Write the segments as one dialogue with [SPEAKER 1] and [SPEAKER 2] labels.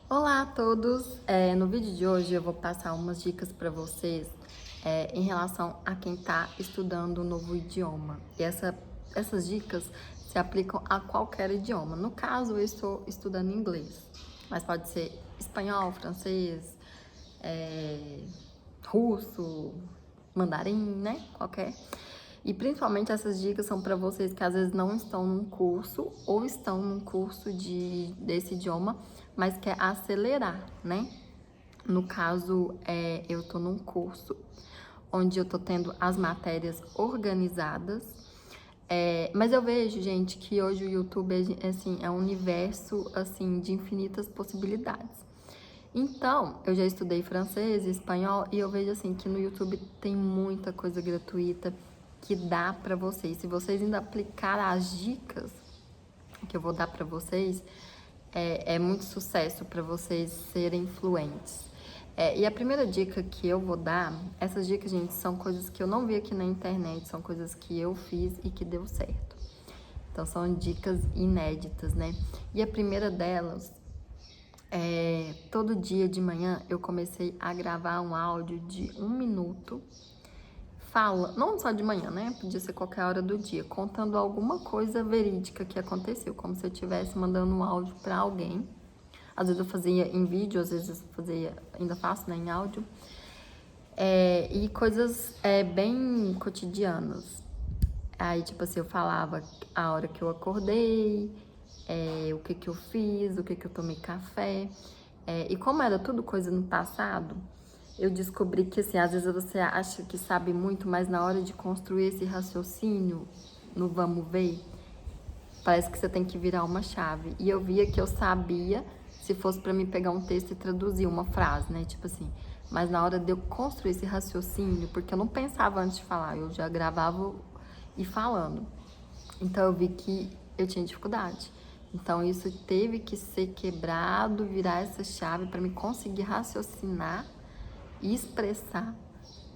[SPEAKER 1] Olá a todos! No vídeo de hoje eu vou passar umas dicas para vocês em relação a quem está estudando um novo idioma. E essas dicas se aplicam a qualquer idioma. No caso, eu estou estudando inglês, mas pode ser espanhol, francês, russo, mandarim, né? Qualquer. E principalmente essas dicas são para vocês que às vezes não estão num curso ou estão num curso desse idioma, mas quer acelerar, né? No caso, eu tô num curso onde eu tô tendo as matérias organizadas. Mas eu vejo, gente, que hoje o YouTube assim, é um universo assim, de infinitas possibilidades. Então, eu já estudei francês e espanhol e eu vejo assim que no YouTube tem muita coisa gratuita que dá pra vocês. Se vocês ainda aplicar as dicas que eu vou dar pra vocês, é muito sucesso pra vocês serem fluentes. E a primeira dica que eu vou dar, essas dicas, gente, são coisas que eu não vi aqui na internet, são coisas que eu fiz e que deu certo. Então, são dicas inéditas, né? E a primeira delas todo dia de manhã eu comecei a gravar um áudio de 1 minuto, não só de manhã, né? Podia ser qualquer hora do dia, contando alguma coisa verídica que aconteceu, como se eu estivesse mandando um áudio para alguém. Às vezes eu fazia em vídeo, às vezes eu fazia, ainda faço, né, em áudio. E coisas bem cotidianas. Aí, tipo assim, eu falava a hora que eu acordei, o que que eu fiz, o que que eu tomei café. E como era tudo coisa no passado, eu descobri que, assim, às vezes você acha que sabe muito, mas na hora de construir esse raciocínio, no vamos ver, parece que você tem que virar uma chave. E eu via que eu sabia se fosse para mim pegar um texto e traduzir uma frase, né? Tipo assim, mas na hora de eu construir esse raciocínio, porque eu não pensava antes de falar, eu já gravava e falando. Então eu vi que eu tinha dificuldade. Então isso teve que ser quebrado, virar essa chave para me conseguir raciocinar e expressar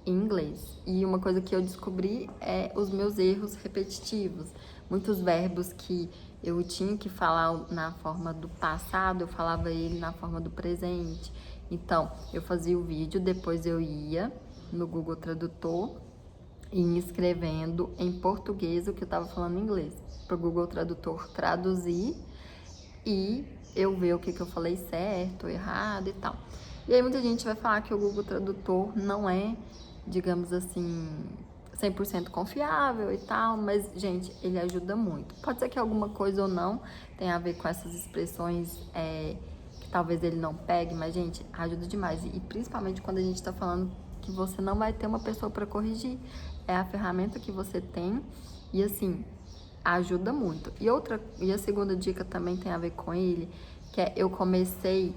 [SPEAKER 1] em inglês. E uma coisa que eu descobri é os meus erros repetitivos. Muitos verbos que eu tinha que falar na forma do passado, eu falava ele na forma do presente. Então, eu fazia o vídeo, depois eu ia no Google Tradutor e escrevendo em português o que eu estava falando em inglês, para o Google Tradutor traduzir e eu ver o que eu falei certo, errado e tal. E aí muita gente vai falar que o Google Tradutor não é, digamos assim, 100% confiável e tal, mas, gente, ele ajuda muito. Pode ser que alguma coisa ou não tenha a ver com essas expressões que talvez ele não pegue, mas, gente, ajuda demais. E principalmente quando a gente tá falando que você não vai ter uma pessoa para corrigir. É a ferramenta que você tem e, assim, ajuda muito. E a segunda dica também tem a ver com ele, que é eu comecei,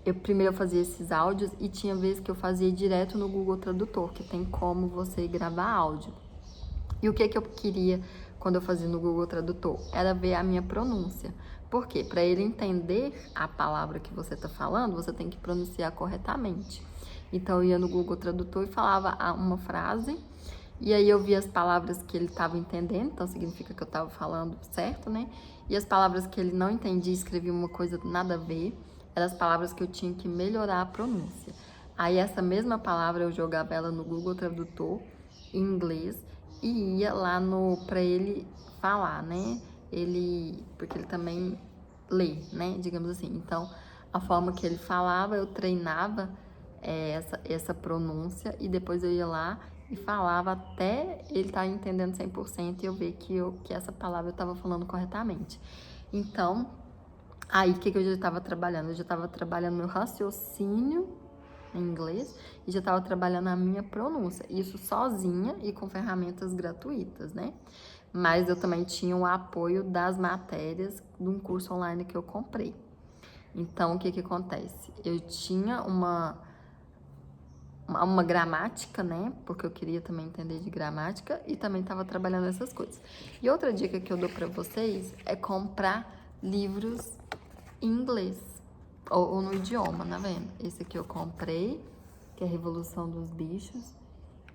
[SPEAKER 1] eu primeiro fazia esses áudios e tinha vezes que eu fazia direto no Google Tradutor, que tem como você gravar áudio. E o que eu queria quando eu fazia no Google Tradutor? Era ver a minha pronúncia. Por quê? Para ele entender a palavra que você está falando, você tem que pronunciar corretamente. Então eu ia no Google Tradutor e falava uma frase, e aí eu via as palavras que ele estava entendendo, então significa que eu estava falando certo, né? E as palavras que ele não entendia, escrevia uma coisa nada a ver, eram as palavras que eu tinha que melhorar a pronúncia. Aí essa mesma palavra eu jogava ela no Google Tradutor em inglês e ia lá para ele falar, né? Porque ele também lê, né? Digamos assim. Então, a forma que ele falava, eu treinava essa pronúncia e depois eu ia lá e falava até ele estar entendendo 100% e eu ver que essa palavra eu estava falando corretamente. Então, aí o que eu já estava trabalhando? Eu já estava trabalhando meu raciocínio em inglês e já estava trabalhando a minha pronúncia. Isso sozinha e com ferramentas gratuitas, né? Mas eu também tinha o apoio das matérias de um curso online que eu comprei. Então, o que acontece? Eu tinha uma gramática, né? Porque eu queria também entender de gramática e também estava trabalhando essas coisas. E outra dica que eu dou para vocês é comprar livros em inglês ou no idioma, tá vendo? Esse aqui eu comprei, que é a Revolução dos Bichos,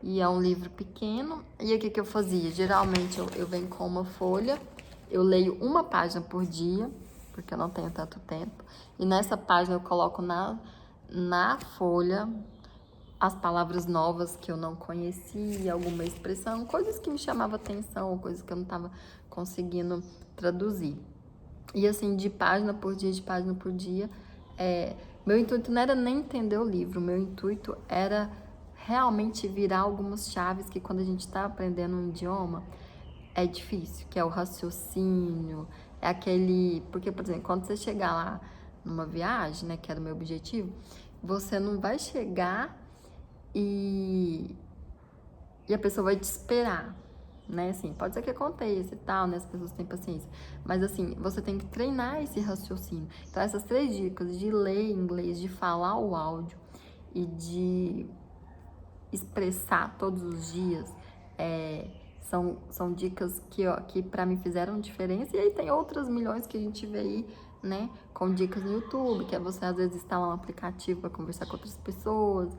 [SPEAKER 1] e é um livro pequeno. E o que eu fazia? Geralmente eu venho com uma folha, eu leio uma página por dia porque eu não tenho tanto tempo. E nessa página eu coloco na folha as palavras novas que eu não conhecia, alguma expressão, coisas que me chamavam atenção, coisas que eu não estava conseguindo traduzir. E assim, de página por dia, meu intuito não era nem entender o livro, meu intuito era realmente virar algumas chaves que quando a gente está aprendendo um idioma, é difícil, que é o raciocínio, é aquele... Porque, por exemplo, quando você chegar lá numa viagem, né, que era o meu objetivo, você não vai chegar e a pessoa vai te esperar, né? Assim, pode ser que aconteça e tal, né? As pessoas têm paciência. Mas, assim, você tem que treinar esse raciocínio. Então, essas 3 dicas de ler inglês, de falar o áudio e de expressar todos os dias, são dicas que para mim fizeram diferença. E aí tem outras milhões que a gente vê aí, né? Com dicas no YouTube, que é você às vezes instalar um aplicativo para conversar com outras pessoas,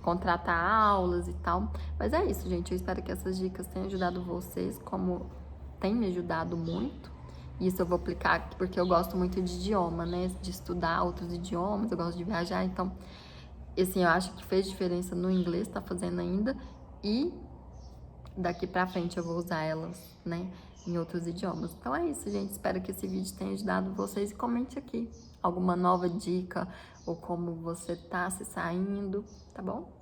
[SPEAKER 1] contratar aulas e tal. Mas é isso, gente. Eu espero que essas dicas tenham ajudado vocês, como tem me ajudado muito. Isso eu vou aplicar porque eu gosto muito de idioma, né? De estudar outros idiomas, eu gosto de viajar, então, assim, eu acho que fez diferença no inglês, tá fazendo ainda, e daqui pra frente eu vou usar elas, né, em outros idiomas. Então é isso, gente. Espero que esse vídeo tenha ajudado vocês e comente aqui alguma nova dica ou como você tá se saindo, tá bom?